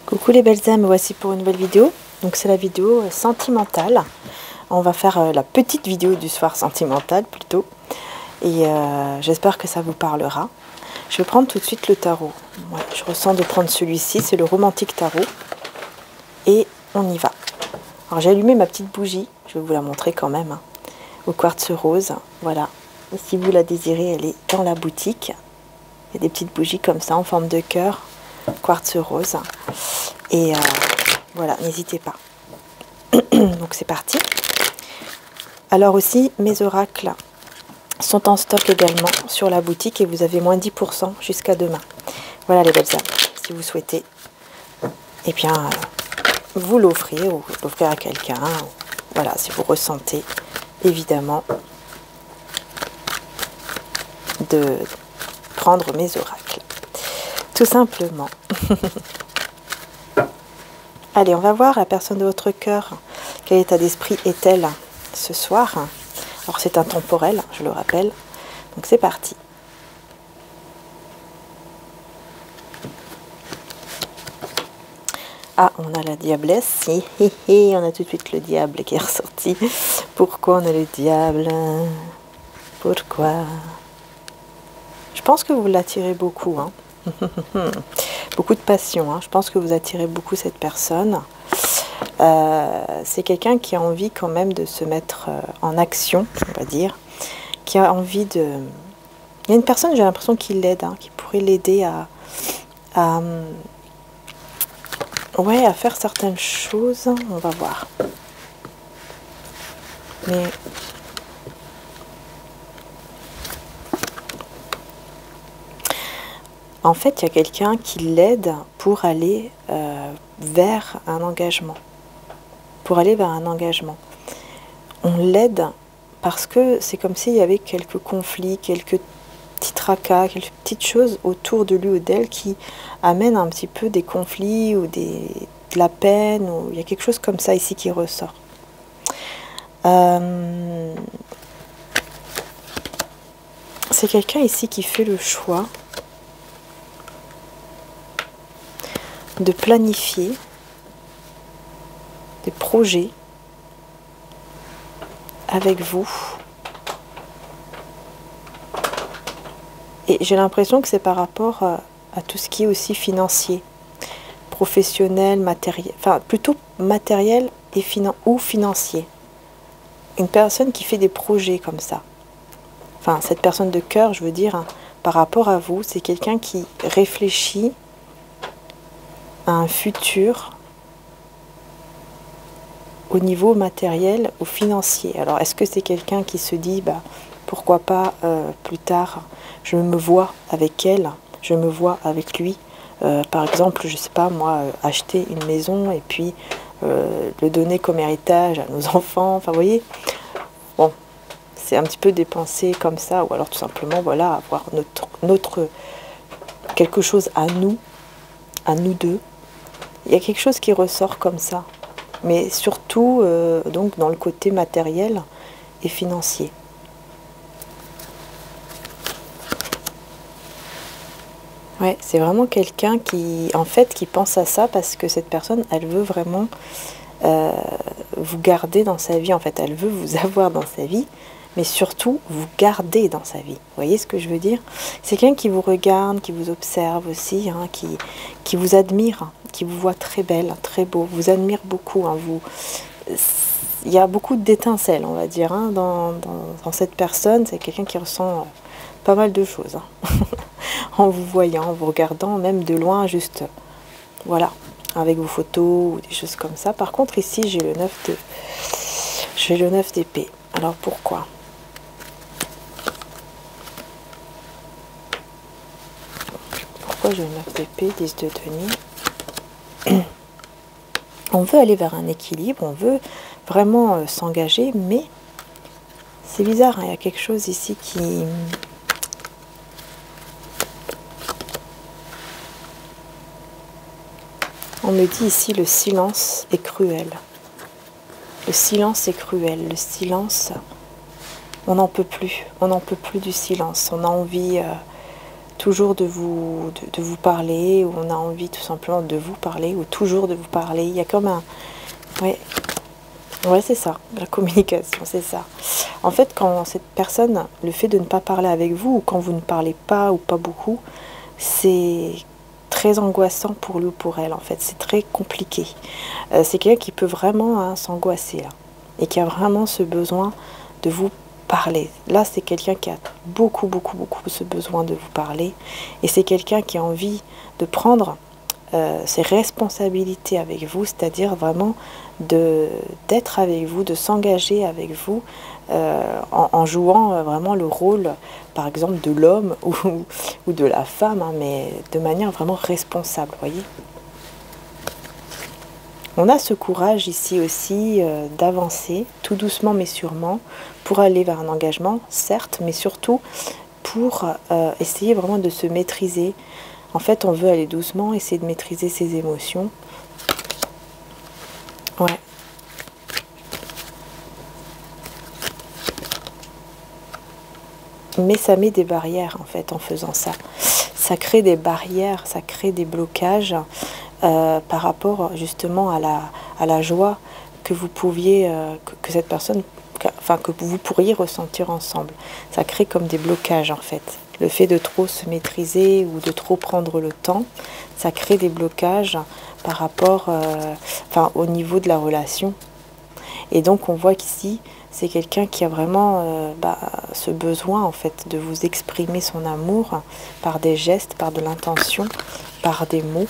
Coucou les belles âmes, voici pour une nouvelle vidéo. Donc c'est la vidéo sentimentale. On va faire la petite vidéo du soir sentimentale plutôt. Et j'espère que ça vous parlera. Je vais prendre tout de suite le tarot. Ouais, je ressens de prendre celui-ci, c'est le romantique tarot. Et on y va. Alors j'ai allumé ma petite bougie, je vais vous la montrer quand même, hein, au quartz rose. Voilà, et si vous la désirez, elle est dans la boutique. Il y a des petites bougies comme ça en forme de cœur, quartz rose. Et voilà, n'hésitez pas. Donc c'est parti. Alors aussi, mes oracles sont en stock également sur la boutique et vous avez moins 10% jusqu'à demain. Voilà les belles âmes, si vous souhaitez, eh bien, vous l'offrir ou l'offrir à quelqu'un. Voilà, si vous ressentez évidemment de prendre mes oracles. Tout simplement. Allez, on va voir la personne de votre cœur. Quel état d'esprit est-elle ce soir? Alors c'est intemporel, je le rappelle. Donc c'est parti. Ah, on a la diablesse. On a tout de suite le diable qui est ressorti. Pourquoi on a le diable? Pourquoi? Je pense que vous l'attirez beaucoup, hein. Beaucoup de passion, hein. Je pense que vous attirez beaucoup cette personne. C'est quelqu'un qui a envie quand même de se mettre en action, on va dire. Qui a envie de... Il y a une personne, j'ai l'impression, qui l'aide, hein, qui pourrait l'aider ouais, à faire certaines choses. On va voir. Mais... En fait, il y a quelqu'un qui l'aide pour aller vers un engagement. Pour aller vers un engagement. On l'aide parce que c'est comme s'il y avait quelques conflits, quelques petits tracas, quelques petites choses autour de lui ou d'elle qui amènent un petit peu des conflits ou de la peine. Ou il y a quelque chose comme ça ici qui ressort. C'est quelqu'un ici qui fait le choix de planifier des projets avec vous. Et j'ai l'impression que c'est par rapport à tout ce qui est aussi financier, professionnel, matériel, enfin plutôt matériel et financier. Une personne qui fait des projets comme ça. Enfin, cette personne de cœur, je veux dire, hein, par rapport à vous, c'est quelqu'un qui réfléchit à un futur au niveau matériel ou financier. Alors, est-ce que c'est quelqu'un qui se dit, bah, pourquoi pas plus tard, je me vois avec elle, je me vois avec lui, par exemple, je sais pas moi, acheter une maison et puis le donner comme héritage à nos enfants, enfin, vous voyez, bon, c'est un petit peu des pensées comme ça, ou alors tout simplement, voilà, avoir notre quelque chose à nous deux. Il y a quelque chose qui ressort comme ça, mais surtout donc dans le côté matériel et financier. Ouais, c'est vraiment quelqu'un qui, en fait, qui pense à ça parce que cette personne, elle veut vraiment vous garder dans sa vie. En fait, elle veut vous avoir dans sa vie, mais surtout vous garder dans sa vie. Vous voyez ce que je veux dire? C'est quelqu'un qui vous regarde, qui vous observe aussi, hein, qui vous admire, qui vous voit très belle, très beau, vous admire beaucoup. Hein, il y a beaucoup d'étincelles, on va dire, hein, dans cette personne. C'est quelqu'un qui ressent pas mal de choses, hein, en vous voyant, en vous regardant, même de loin, juste, voilà, avec vos photos ou des choses comme ça. Par contre, ici, j'ai le 9 d'épée. Alors, pourquoi? Pourquoi j'ai le 9 d'épée, 10 de denier? On veut aller vers un équilibre, on veut vraiment s'engager, mais c'est bizarre, hein, il y a quelque chose ici qui... On me dit ici, le silence est cruel. Le silence est cruel, le silence, on n'en peut plus. On n'en peut plus du silence. On a envie toujours de vous parler, ou on a envie tout simplement de vous parler, ou toujours de vous parler. Il y a comme un... Ouais, c'est ça, la communication, c'est ça. En fait, quand cette personne, le fait de ne pas parler avec vous, ou quand vous ne parlez pas ou pas beaucoup, c'est très angoissant pour lui ou pour elle, en fait. C'est très compliqué. C'est quelqu'un qui peut vraiment hein, s'angoisser, là, et qui a vraiment ce besoin de vous parler. Là, c'est quelqu'un qui a beaucoup ce besoin de vous parler, et c'est quelqu'un qui a envie de prendre ses responsabilités avec vous, c'est-à-dire vraiment d'être avec vous, de s'engager avec vous en jouant vraiment le rôle, par exemple, de l'homme ou de la femme, hein, mais de manière vraiment responsable, voyez. On a ce courage ici aussi d'avancer tout doucement mais sûrement pour aller vers un engagement, certes, mais surtout pour essayer vraiment de se maîtriser. En fait, on veut aller doucement, essayer de maîtriser ses émotions. Ouais. Mais ça met des barrières, en fait, en faisant ça. Ça crée des barrières, ça crée des blocages par rapport, justement, à la joie que vous pouviez, que cette personne, enfin, que vous pourriez ressentir ensemble. Ça crée comme des blocages, en fait. Le fait de trop se maîtriser ou de trop prendre le temps, ça crée des blocages par rapport enfin, au niveau de la relation. Et donc on voit qu'ici, c'est quelqu'un qui a vraiment ce besoin en fait de vous exprimer son amour par des gestes, par de l'intention, par des mots.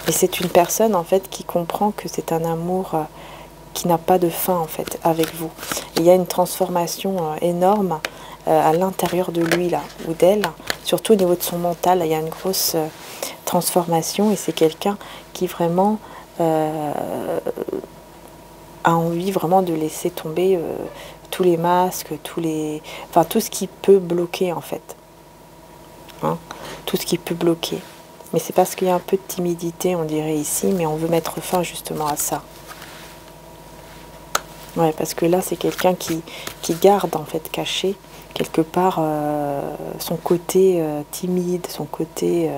Et c'est une personne en fait qui comprend que c'est un amour qui n'a pas de fin en fait avec vous. Il y a une transformation énorme à l'intérieur de lui là ou d'elle, surtout au niveau de son mental. Il y a une grosse transformation et c'est quelqu'un qui vraiment a envie vraiment de laisser tomber tous les masques, enfin tout ce qui peut bloquer en fait, hein, tout ce qui peut bloquer. Mais c'est parce qu'il y a un peu de timidité, on dirait ici, mais on veut mettre fin justement à ça. Ouais, parce que là, c'est quelqu'un qui garde en fait caché quelque part son côté timide, son côté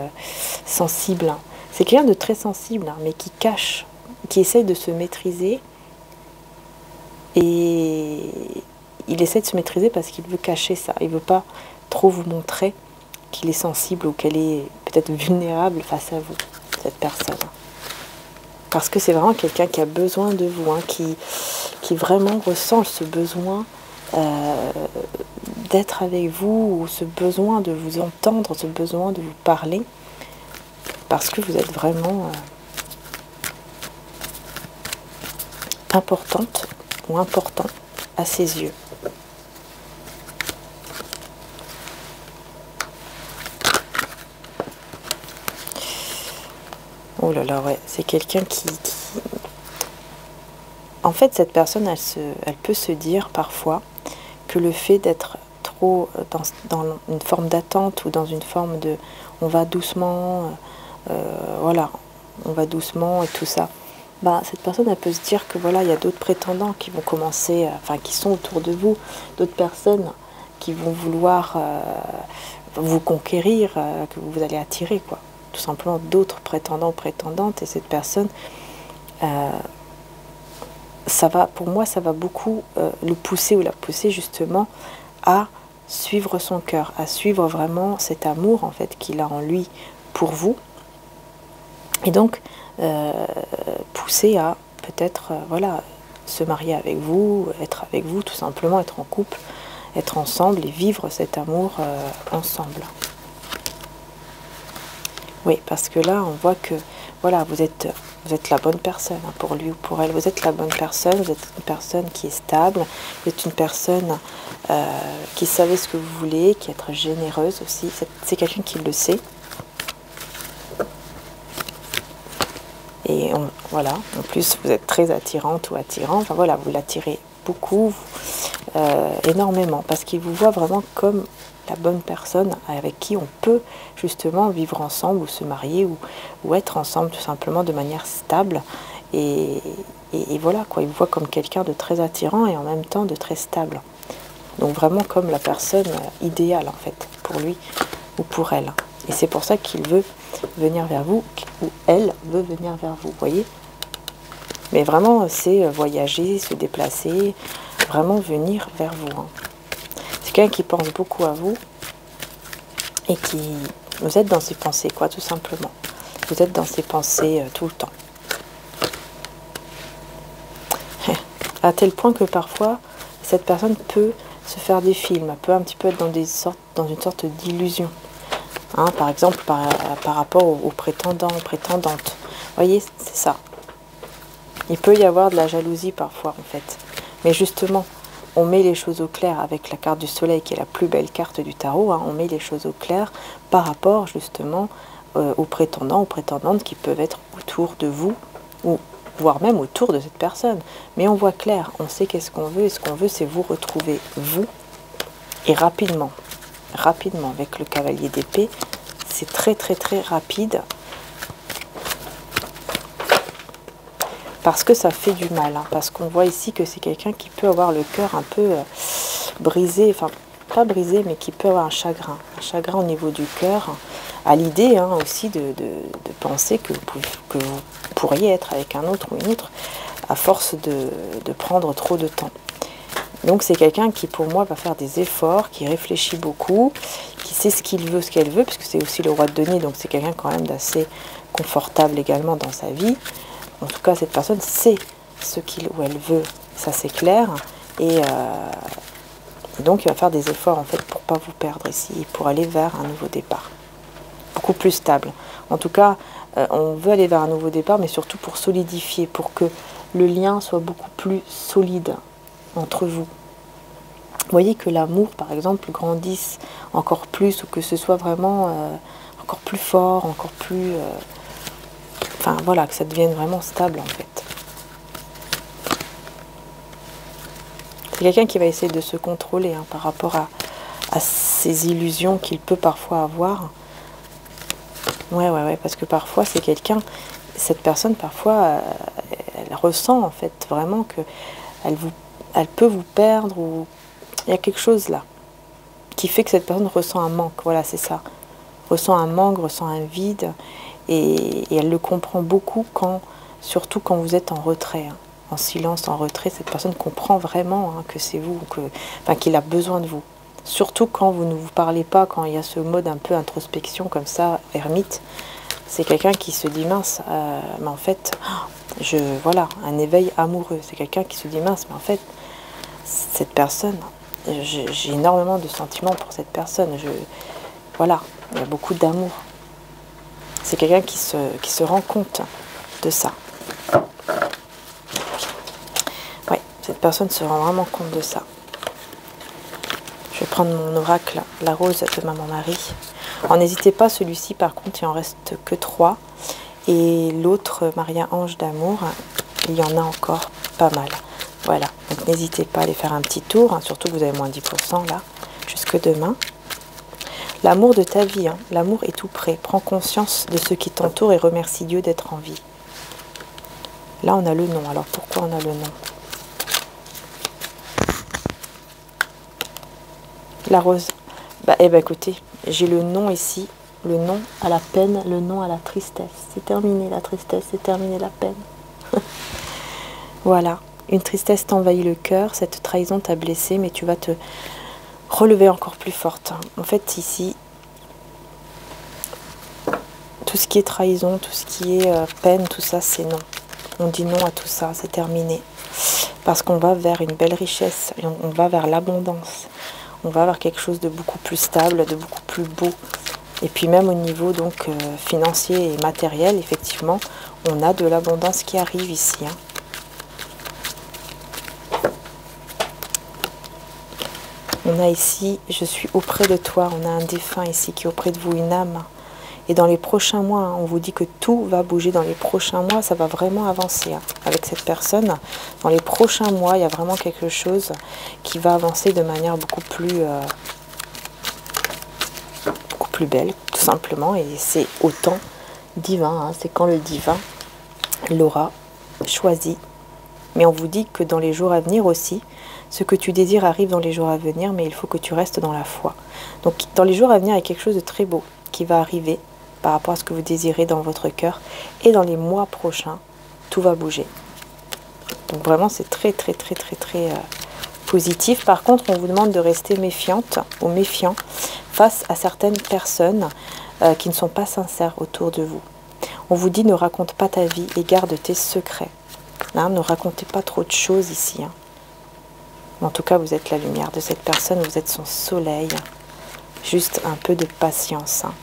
sensible. C'est quelqu'un de très sensible, hein, mais qui cache, qui essaye de se maîtriser. Et il essaie de se maîtriser parce qu'il veut cacher ça. Il ne veut pas trop vous montrer qu'il est sensible ou qu'elle est peut-être vulnérable face à vous, cette personne. Parce que c'est vraiment quelqu'un qui a besoin de vous, hein, qui vraiment ressent ce besoin d'être avec vous, ou ce besoin de vous entendre, ce besoin de vous parler, parce que vous êtes vraiment importante ou important à ses yeux. Oh là là, ouais, c'est quelqu'un qui... En fait, cette personne, elle peut se dire parfois que le fait d'être trop dans une forme d'attente ou dans une forme de... On va doucement, voilà, on va doucement et tout ça. Bah, cette personne, elle peut se dire que voilà, il y a d'autres prétendants qui vont commencer, enfin, qui sont autour de vous, d'autres personnes qui vont vouloir vous conquérir, que vous allez attirer, quoi. Tout simplement d'autres prétendants ou prétendantes, et cette personne, ça va, pour moi, ça va beaucoup le pousser ou la pousser justement à suivre son cœur, à suivre vraiment cet amour en fait qu'il a en lui pour vous, et donc pousser à peut-être voilà, se marier avec vous, être avec vous, tout simplement être en couple, être ensemble et vivre cet amour ensemble. Oui, parce que là, on voit que voilà, vous êtes la bonne personne hein, pour lui ou pour elle. Vous êtes la bonne personne, vous êtes une personne qui est stable, vous êtes une personne qui savait ce que vous voulez, qui est généreuse aussi. C'est quelqu'un qui le sait. Et voilà, en plus, vous êtes très attirante ou attirant. Enfin voilà, vous l'attirez beaucoup, énormément, parce qu'il vous voit vraiment comme la bonne personne avec qui on peut justement vivre ensemble ou se marier ou être ensemble tout simplement de manière stable et voilà quoi, il vous voit comme quelqu'un de très attirant et en même temps de très stable. Donc vraiment comme la personne idéale en fait, pour lui ou pour elle. Et c'est pour ça qu'il veut venir vers vous, ou elle veut venir vers vous, vous voyez. Mais vraiment, c'est voyager, se déplacer, vraiment venir vers vous. Hein. C'est quelqu'un qui pense beaucoup à vous et qui... Vous êtes dans ses pensées, quoi, tout simplement. Vous êtes dans ses pensées tout le temps. À tel point que parfois, cette personne peut se faire des films, peut un petit peu être dans une sorte d'illusion. Hein, par exemple, par rapport aux prétendants, aux prétendantes. Vous voyez, c'est ça. Il peut y avoir de la jalousie parfois, en fait. Mais justement, on met les choses au clair avec la carte du soleil, qui est la plus belle carte du tarot. Hein, on met les choses au clair par rapport, justement, aux prétendants, aux prétendantes qui peuvent être autour de vous, ou voire même autour de cette personne. Mais on voit clair, on sait qu'est-ce qu'on veut, et ce qu'on veut, c'est vous retrouver, vous, et rapidement. Rapidement, avec le cavalier d'épée, c'est très très très rapide. Parce que ça fait du mal, hein, parce qu'on voit ici que c'est quelqu'un qui peut avoir le cœur un peu brisé, enfin pas brisé, mais qui peut avoir un chagrin au niveau du cœur, à l'idée hein, aussi de penser que vous pourriez être avec un autre ou une autre, à force de prendre trop de temps. Donc c'est quelqu'un qui pour moi va faire des efforts, qui réfléchit beaucoup, qui sait ce qu'il veut, ce qu'elle veut, puisque c'est aussi le roi de denier, donc c'est quelqu'un quand même d'assez confortable également dans sa vie. En tout cas, cette personne sait ce qu'il ou elle veut, ça c'est clair. Et donc, il va faire des efforts en fait pour ne pas vous perdre ici, pour aller vers un nouveau départ. Beaucoup plus stable. En tout cas, on veut aller vers un nouveau départ, mais surtout pour solidifier, pour que le lien soit beaucoup plus solide entre vous. Vous voyez que l'amour, par exemple, grandisse encore plus, ou que ce soit vraiment encore plus fort, encore plus... Enfin voilà, que ça devienne vraiment stable en fait. C'est quelqu'un qui va essayer de se contrôler hein, par rapport à ces illusions qu'il peut parfois avoir. Ouais, parce que parfois c'est quelqu'un, cette personne parfois, elle ressent en fait vraiment que elle peut vous perdre, ou il y a quelque chose là qui fait que cette personne ressent un manque, voilà c'est ça. Ressent un manque, ressent un vide. Et elle le comprend beaucoup, surtout quand vous êtes en retrait, hein, en silence, en retrait. Cette personne comprend vraiment hein, que c'est vous, qu'il a besoin de vous. Surtout quand vous ne vous parlez pas, quand il y a ce mode un peu introspection comme ça, ermite. C'est quelqu'un qui se dit mince, mais en fait, voilà, un éveil amoureux. C'est quelqu'un qui se dit mince, mais en fait, cette personne, j'ai énormément de sentiments pour cette personne. Voilà, il y a beaucoup d'amour. C'est quelqu'un qui se rend compte de ça. Oui, cette personne se rend vraiment compte de ça. Je vais prendre mon oracle, la rose de Maman Marie. Alors n'hésitez pas, celui-ci par contre, il en reste que 3. Et l'autre, Maria Ange d'amour, il y en a encore pas mal. Voilà, donc n'hésitez pas à aller faire un petit tour, hein, surtout que vous avez moins 10% là, jusque demain. L'amour de ta vie, hein. L'amour est tout près. Prends conscience de ce qui t'entoure et remercie Dieu d'être en vie. Là, on a le nom. Alors, pourquoi on a le nom? La rose. Écoutez, j'ai le nom ici. Le nom à la peine, le nom à la tristesse. C'est terminé la tristesse, c'est terminé la peine. Voilà. Une tristesse t'envahit le cœur. Cette trahison t'a blessé, mais tu vas te relever encore plus forte. En fait, ici, tout ce qui est trahison, tout ce qui est peine, tout ça, c'est non. On dit non à tout ça, c'est terminé. Parce qu'on va vers une belle richesse, on va vers l'abondance. On va vers quelque chose de beaucoup plus stable, de beaucoup plus beau. Et puis même au niveau donc financier et matériel, effectivement, on a de l'abondance qui arrive ici. Hein. On a ici, je suis auprès de toi, on a un défunt ici qui est auprès de vous, une âme. Et dans les prochains mois, hein, on vous dit que tout va bouger dans les prochains mois, ça va vraiment avancer hein, avec cette personne. Dans les prochains mois, il y a vraiment quelque chose qui va avancer de manière beaucoup plus belle, tout simplement. Et c'est au temps divin, hein, c'est quand le divin l'aura choisi. Mais on vous dit que dans les jours à venir aussi, Ce que tu désires arrive dans les jours à venir, mais il faut que tu restes dans la foi. Donc dans les jours à venir, il y a quelque chose de très beau qui va arriver par rapport à ce que vous désirez dans votre cœur. Et dans les mois prochains, tout va bouger. Donc vraiment, c'est très positif. Par contre, on vous demande de rester méfiante ou méfiant face à certaines personnes qui ne sont pas sincères autour de vous. On vous dit ne raconte pas ta vie et garde tes secrets. Hein, ne racontez pas trop de choses ici. Hein. En tout cas, vous êtes la lumière de cette personne, vous êtes son soleil. Juste un peu de patience. Hein.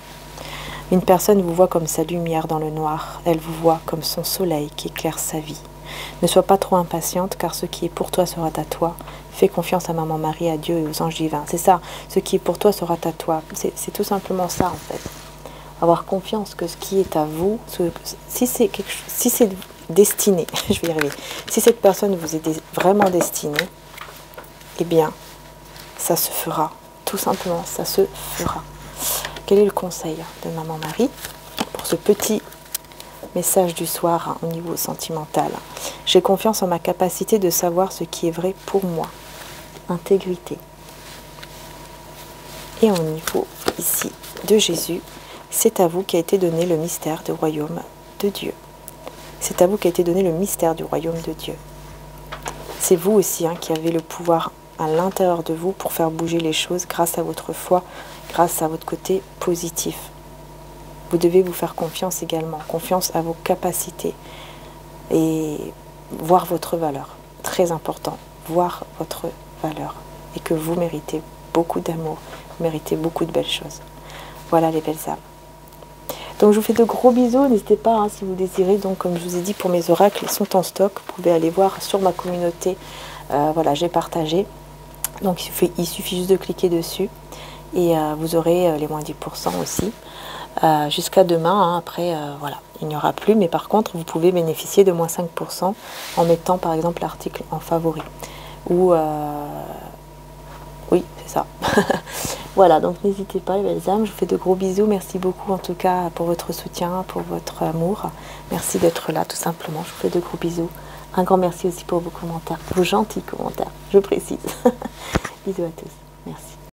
Une personne vous voit comme sa lumière dans le noir. Elle vous voit comme son soleil qui éclaire sa vie. Ne sois pas trop impatiente, car ce qui est pour toi sera à toi. Fais confiance à Maman Marie, à Dieu et aux anges divins. C'est ça, ce qui est pour toi sera à toi. C'est tout simplement ça, en fait. Avoir confiance que ce qui est à vous, si c'est destiné, je vais y arriver, si cette personne vous est vraiment destinée, eh bien, ça se fera. Tout simplement, ça se fera. Quel est le conseil de Maman Marie pour ce petit message du soir hein, au niveau sentimental? J'ai confiance en ma capacité de savoir ce qui est vrai pour moi. Intégrité. Et au niveau ici de Jésus, c'est à vous qu'a été donné le mystère du royaume de Dieu. C'est à vous qu'a été donné le mystère du royaume de Dieu. C'est vous aussi hein, qui avez le pouvoir à l'intérieur de vous pour faire bouger les choses grâce à votre foi, grâce à votre côté positif. Vous devez vous faire confiance également, confiance à vos capacités et voir votre valeur. Très important, voir votre valeur et que vous méritez beaucoup d'amour, vous méritez beaucoup de belles choses. Voilà les belles âmes. Donc je vous fais de gros bisous, n'hésitez pas hein, si vous désirez, donc comme je vous ai dit pour mes oracles, ils sont en stock, vous pouvez aller voir sur ma communauté, voilà j'ai partagé, donc il suffit juste de cliquer dessus et vous aurez les moins 10% aussi, jusqu'à demain, hein, après voilà, il n'y aura plus, mais par contre vous pouvez bénéficier de moins 5% en mettant par exemple l'article en favori, ou oui c'est ça. Voilà, donc n'hésitez pas les belles âmes, je vous fais de gros bisous, merci beaucoup en tout cas pour votre soutien, pour votre amour, merci d'être là tout simplement, je vous fais de gros bisous, un grand merci aussi pour vos commentaires, vos gentils commentaires, je précise. Bisous à tous, merci.